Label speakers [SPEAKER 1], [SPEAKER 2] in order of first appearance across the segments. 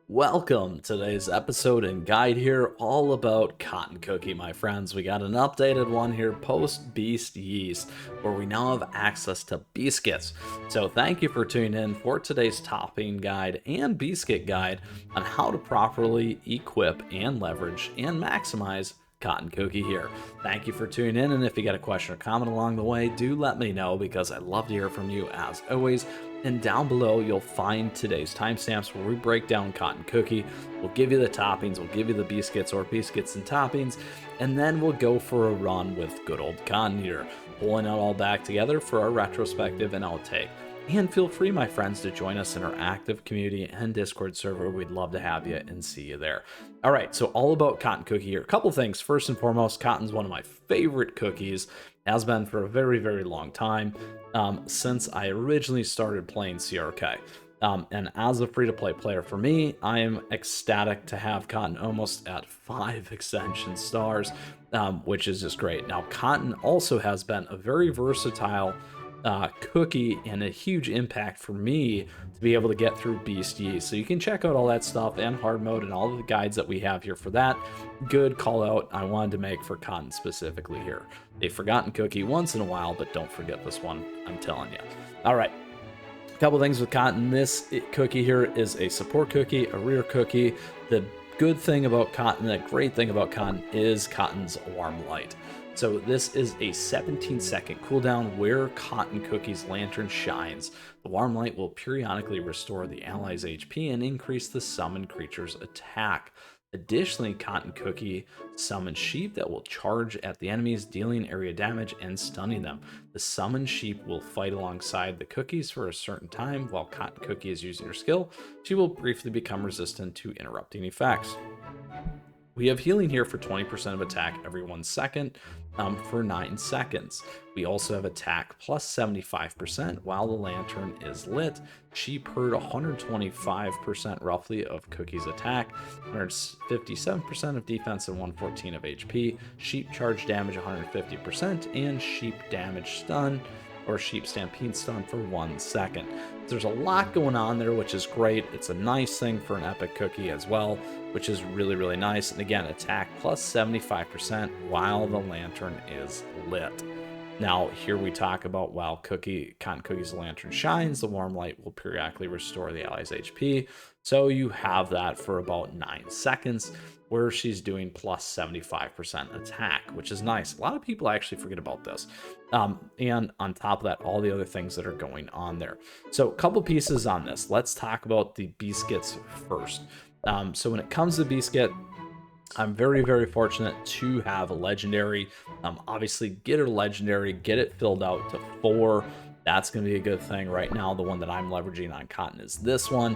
[SPEAKER 1] Welcome to today's episode and guide here all about Cotton Cookie, my friends. We got an updated one here post Beast Yeast, where we now have access to Beascuits. So thank you for tuning in for today's topping guide and Beascuit guide on how to properly equip and leverage and maximize Cotton Cookie here. Thank you for tuning in, and if you got a question or comment along the way, do let me know because I'd love to hear from you as always. And down below, you'll find today's timestamps where we break down Cotton Cookie. We'll give you the toppings, we'll give you the Beascuits or Beascuits and toppings, and then we'll go for a run with good old Cotton here, pulling it all back together for our retrospective and outtake. And feel free, my friends, to join us in our active community and Discord server. We'd love to have you and see you there. All right, so all about Cotton Cookie here. A couple things. First and foremost, Cotton's one of my favorite cookies. Has been for a very, very long time, since I originally started playing CRK. And as a free-to-play player, for me, I am ecstatic to have Cotton almost at 5 extension stars, which is just great. Now, Cotton also has been a very versatile cookie and a huge impact for me to be able to get through Beast Yeast. So you can check out all that stuff and hard mode and all of the guides that we have here for that. Good call out I wanted to make for Cotton specifically here. A forgotten cookie once in a while, but don't forget this one, I'm telling you. All right, a couple things with Cotton. This cookie here is a support cookie, a rear cookie. The good thing about Cotton, the great thing about Cotton is Cotton's warm light. So this is a 17-second cooldown where Cotton Cookie's lantern shines. The warm light will periodically restore the ally's HP and increase the summoned creature's attack. Additionally, Cotton Cookie summons sheep that will charge at the enemies, dealing area damage and stunning them. The summoned sheep will fight alongside the cookies for a certain time. While Cotton Cookie is using her skill, she will briefly become resistant to interrupting effects. We have healing here for 20% of attack every 1 second for 9 seconds. We also have attack plus 75% while the lantern is lit. Sheep hurt 125% roughly of Cookie's attack, 157% of defense, and 114 of HP. Sheep charge damage 150%, and sheep damage stun or sheep stampede stun for 1 second. There's a lot going on there, which is great. It's a nice thing for an epic cookie as well, which is really, really nice. And again, attack plus 75% while the lantern is lit. Now, here we talk about while Cotton Cookie's lantern shines, the warm light will periodically restore the ally's HP. So you have that for about 9 seconds, where she's doing plus 75% attack, which is nice. A lot of people actually forget about this. And on top of that, all the other things that are going on there. So a couple pieces on this. Let's talk about the Beascuits first. So when it comes to Beascuit, I'm very, very fortunate to have a legendary. Obviously, get her legendary, get it filled out to 4. That's going to be a good thing. Right now, the one that I'm leveraging on Cotton is this one,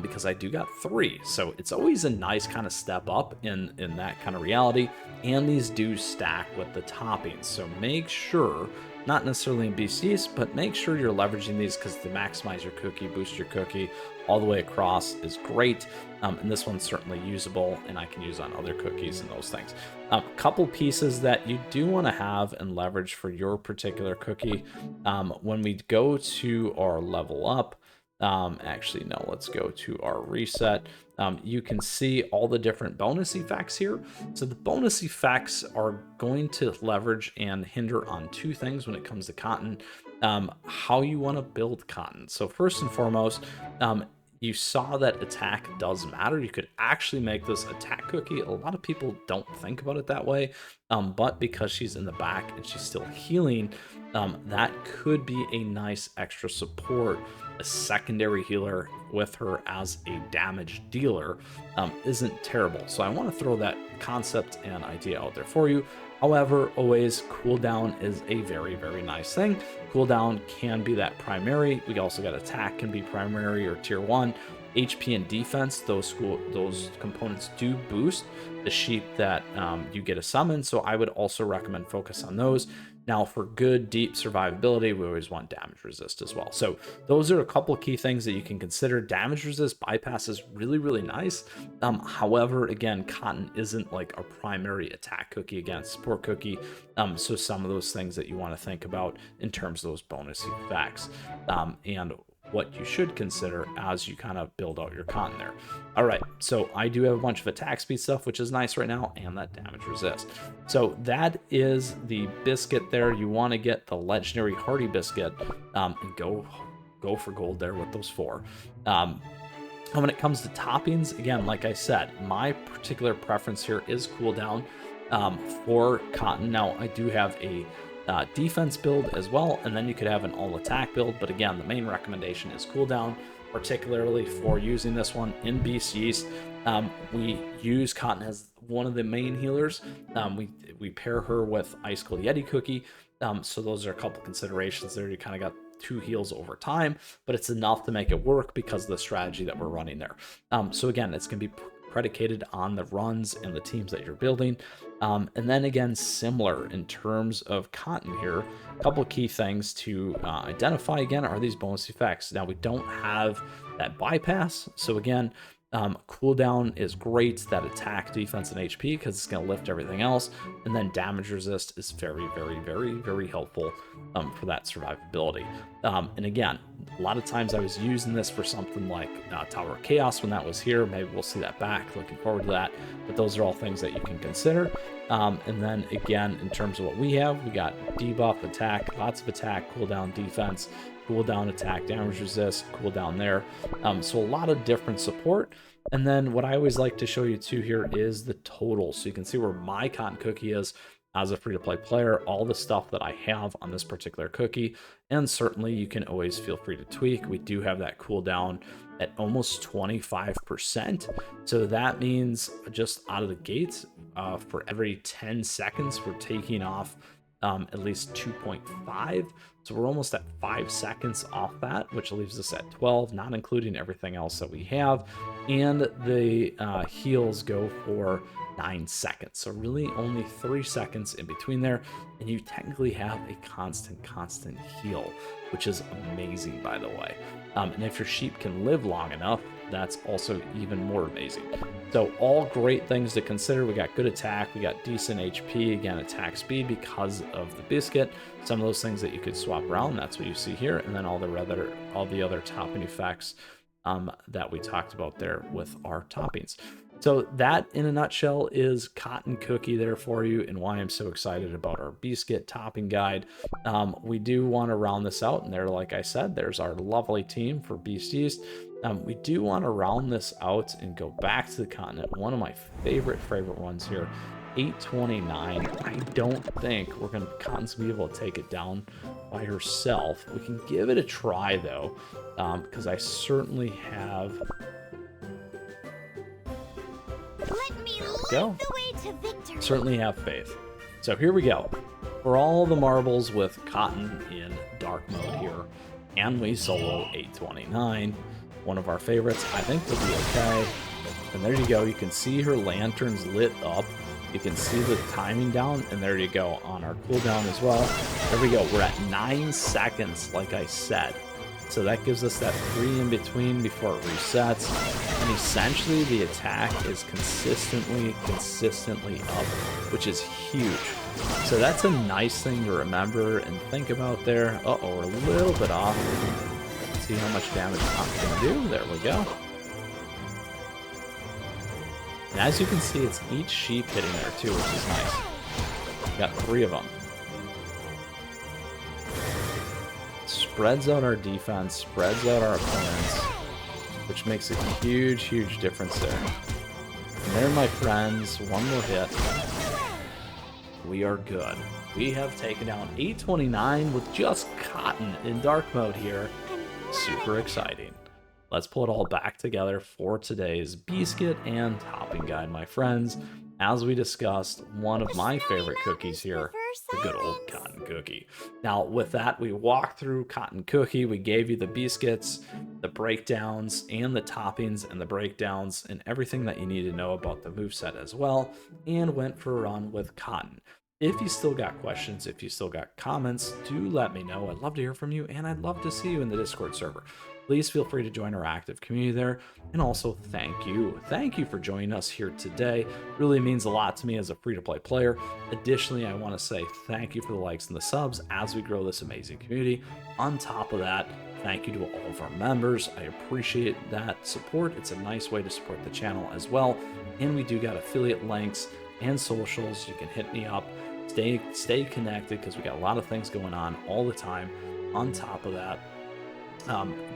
[SPEAKER 1] because I do got 3. So it's always a nice kind of step up in that kind of reality. And these do stack with the toppings. So make sure, not necessarily in Beast Yeast, but make sure you're leveraging these, because to maximize your cookie, boost your cookie all the way across is great. And this one's certainly usable, and I can use on other cookies and those things. A couple pieces that you do want to have and leverage for your particular cookie. When we go to our level up, actually, no, let's go to our reset. You can see all the different bonus effects here. So the bonus effects are going to leverage and hinder on 2 things when it comes to Cotton. How you want to build Cotton. So first and foremost, you saw that attack does matter. You could actually make this attack cookie. A lot of people don't think about it that way, but because she's in the back and she's still healing, that could be a nice extra support. A secondary healer with her as a damage dealer isn't terrible. So I want to throw that concept and idea out there for you. However, always cooldown is a very, very nice thing. Cooldown can be that primary. We also got attack can be primary or tier 1. HP and defense, those components do boost the sheep that you get a summon. So I would also recommend focus on those. Now, for good, deep survivability, we always want damage resist as well. So those are a couple of key things that you can consider. Damage resist bypass is really, really nice. However, again, Cotton isn't like a primary attack cookie against support cookie. So some of those things that you want to think about in terms of those bonus effects. And what you should consider as you kind of build out your cotton there. All right, so I do have a bunch of attack speed stuff, which is nice right now, and that damage resist. So that is the biscuit there. You want to get the legendary Hardy Biscuit and go for gold there with those 4. When it comes to toppings, again, like I said, my particular preference here is cooldown for cotton. Now, I do have a defense build as well, and then you could have an all attack build, but again, the main recommendation is cooldown, particularly for using this one in Beast Yeast. We use cotton as one of the main healers. We pair her with Ice Cold Yeti Cookie, so those are a couple considerations there. You kind of got 2 heals over time, but it's enough to make it work because of the strategy that we're running there. So again, it's going to be predicated on the runs and the teams that you're building. And then again, similar in terms of cotton here, a couple of key things to identify again are these bonus effects. Now, we don't have that bypass, so again, cooldown is great, that attack, defense, and HP, because it's going to lift everything else. And then damage resist is very, very, very, very helpful for that survivability. And again, a lot of times I was using this for something like Tower of Chaos when that was here. Maybe we'll see that back. Looking forward to that. But those are all things that you can consider. And then again, in terms of what we have, we got debuff, attack, lots of attack, cooldown, defense, cooldown, attack, damage resist, cooldown there. So a lot of different support. And then what I always like to show you too here is the total. So you can see where my cotton cookie is as a free-to-play player, all the stuff that I have on this particular cookie. And certainly you can always feel free to tweak. We do have that cooldown at almost 25%. So that means just out of the gates, for every 10 seconds, we're taking off at least 2.5. So we're almost at 5 seconds off that, which leaves us at 12, not including everything else that we have. And the heals go for 9 seconds. So really only 3 seconds in between there. And you technically have a constant heal, which is amazing, by the way. And if your sheep can live long enough, that's also even more amazing. So all great things to consider. We got good attack, we got decent HP, again, attack speed because of the biscuit. Some of those things that you could swap around, that's what you see here. And then all the other topping effects that we talked about there with our toppings. So that, in a nutshell, is Cotton Cookie there for you, and why I'm so excited about our Beascuit topping guide. We do want to round this out, and there, like I said, there's our lovely team for Beast Yeast. We do want to round this out and go back to the continent. One of my favorite ones here, 829. I don't think Cotton's gonna be able to take it down by herself. We can give it a try though, because I certainly have.
[SPEAKER 2] Let me lead the way to victory.
[SPEAKER 1] Certainly have faith. So here we go. For all the marbles with Cotton in dark mode here, and we solo 829. One of our favorites, I think will be okay. And there you go. You can see her lanterns lit up. You can see the timing down, and there you go on our cooldown as well. There we go. We're at 9 seconds, like I said. So that gives us that 3 in between before it resets. And essentially the attack is consistently up, which is huge. So that's a nice thing to remember and think about there. Uh-oh, we're a little bit off. Let's see how much damage Cotton's gonna do. There we go. And as you can see, it's each sheep hitting there too, which is nice. Got 3 of them. Spreads out our defense, spreads out our opponents, which makes a huge difference there. And there, my friends, one more hit. We are good. We have taken down 829 with just Cotton in dark mode here. Super exciting. Let's pull it all back together for today's Beascuit and topping guide, my friends. As we discussed, one of my favorite cookies here, the good old Cotton Cookie. Now, with that, we walked through Cotton Cookie. We gave you the Beascuits, the breakdowns, and the toppings and the breakdowns, and everything that you need to know about the moveset as well, and went for a run with Cotton. If you still got questions, if you still got comments, do let me know. I'd love to hear from you, and I'd love to see you in the Discord server. Please feel free to join our active community there. And also, thank you. Thank you for joining us here today. Really means a lot to me as a free-to-play player. Additionally, I want to say thank you for the likes and the subs as we grow this amazing community. On top of that, Thank you to all of our members. I appreciate that support. It's a nice way to support the channel as well. And we do got affiliate links and socials. You can hit me up. Stay connected because we got a lot of things going on all the time. On top of that,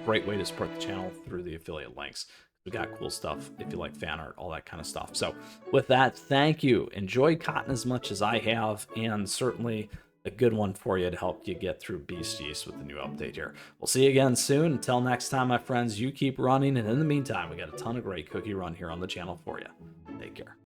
[SPEAKER 1] great way to support the channel through the affiliate links. We got cool stuff if you like fan art, all that kind of stuff. So with that, thank you. Enjoy cotton as much as I have, and certainly a good one for you to help you get through Beast Yeast with the new update here. We'll see you again soon. Until next time, my friends, you keep running, and in the meantime, we got a ton of great cookie run here on the channel for you. Take care.